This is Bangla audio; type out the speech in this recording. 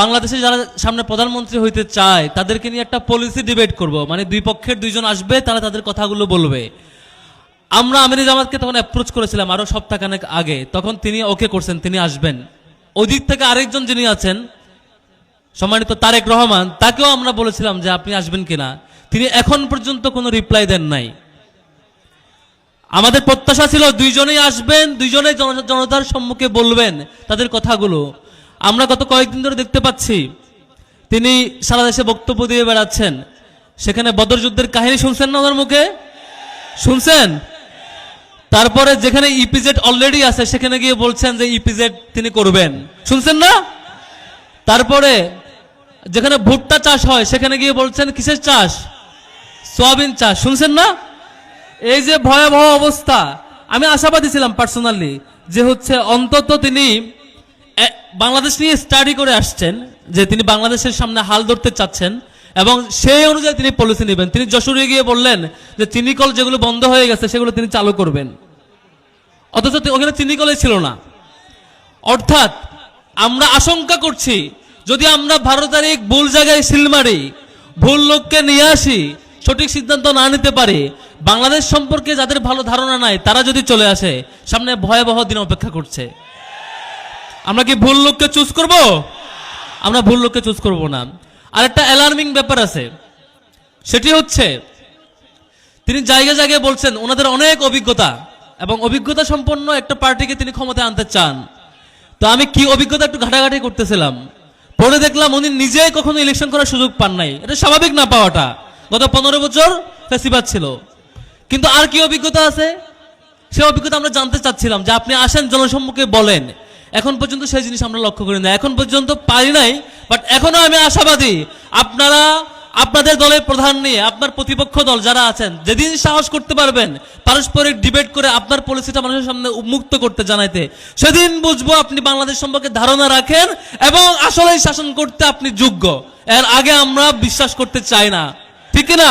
বাংলাদেশে যারা সামনে প্রধানমন্ত্রী হইতে চায় তাদেরকে নিয়ে একটা পলিসি ডিবেট করব, মানে দুই পক্ষের দুইজন আসবে, তারা তাদের কথাগুলো বলবে। আমরা আমির জামাতকে তখন অ্যাপ্রোচ করেছিলাম আরো সপ্তাহখানেক আগে, তখন তিনি ওকে করছেন, তিনি আসবেন। ওই দিক থেকে আরেকজন যিনি আছেন সম্মানিত তারেক রহমান, তাকেও আমরা বলেছিলাম যে আপনি আসবেন কিনা, তিনি এখন পর্যন্ত কোনো রিপ্লাই দেন নাই। আমাদের প্রত্যাশা ছিল দুইজনেই আসবেন, দুইজনেই জনতার সম্মুখে বলবেন তাদের কথাগুলো। আমরা গত কয়েকদিন ধরে দেখতে পাচ্ছি তিনি সারা দেশে বক্তব্য দিয়ে বেড়াচ্ছেন। সেখানে বদর যুদ্ধের কাহিনী শুনছেন না ওনার মুখে? শুনছেন? তারপরে যেখানে ইপিজেড অলরেডি আছে সেখানে গিয়ে বলছেন যে ইপিজেড তিনি করবেন, শুনছেন না? তারপরে যেখানে ভুট্টা চাষ হয় সেখানে গিয়ে বলছেন কিসের চাষ? সোয়াবিন চাষ, শুনছেন না? এই যে ভয়াবহ অবস্থা, আমি আশাবাদী ছিলাম পার্সোনালি যে হচ্ছে অন্তত তিনি বাংলাদেশ নিয়ে স্টাডি করে আসছেন, যে তিনি বাংলাদেশের সামনে হাল ধরতে চাচ্ছেন এবং সেই অনুযায়ী তিনি পলিসি নেবেন। তিনি যশোরে গিয়ে বললেন যে চিনিকল যেগুলো বন্ধ হয়ে গেছে সেগুলো তিনি চালু করবেন, অথচ ওখানে চিনিকলই ছিল না। অর্থাৎ আমরা আশঙ্কা করছি যদি আমরা 12 তারিখ ভুল জায়গায় সিল মারি, ভুল লোককে নিয়ে আসি, সঠিক সিদ্ধান্ত না নিতে পারি, বাংলাদেশ সম্পর্কে যাদের ভালো ধারণা নাই তারা যদি চলে আসে, সামনে ভয়াবহ দিন অপেক্ষা করছে। আমরা কি ভুল লোককে চুজ করব? আমরা ভুল লোককে চুজ করব না। আর একটা অ্যালার্মিং ব্যাপার আছে, সেটি হচ্ছে তিনি জায়গায় জায়গায় বলছেন ওনাদের অনেক অভিজ্ঞতা এবং অভিজ্ঞতা সম্পন্ন একটা পার্টিকে তিনি ক্ষমতায় আনতে চান। তো আমি কি অভিজ্ঞতা একটু ঘাটাঘাটি করতেছিলাম, পরে দেখলাম উনি নিজেই কখনো ইলেকশন করার সুযোগ পান নাই। এটা স্বাভাবিক না পাওয়াটা, গত 15 বছর ফেসিবাদ ছিল। কিন্তু আর কি অভিজ্ঞতা আছে সে অভিজ্ঞতা আমরা জানতে চাচ্ছিলাম, যে আপনি আসেন জনসম্মুখে বলেন। এখন পর্যন্ত সেই জিনিস আমরা লক্ষ্য করি না, এখন পর্যন্ত পারি নাই। বাট এখনো আমি আশাবাদী আপনারা আপনাদের দলের প্রধান নিয়ে আপনার প্রতিপক্ষ দল যারা আছেন যেদিন সাহস করতে পারবেন পারস্পরিক ডিবেট করে আপনার পলিসিটা মানুষের সামনে উন্মুক্ত করতে জানাইতে, সেদিন বুঝবো আপনি বাংলাদেশ সম্পর্কে ধারণা রাখেন এবং আসলেই শাসন করতে আপনি যোগ্য। এর আগে আমরা বিশ্বাস করতে চাই না, ঠিক না?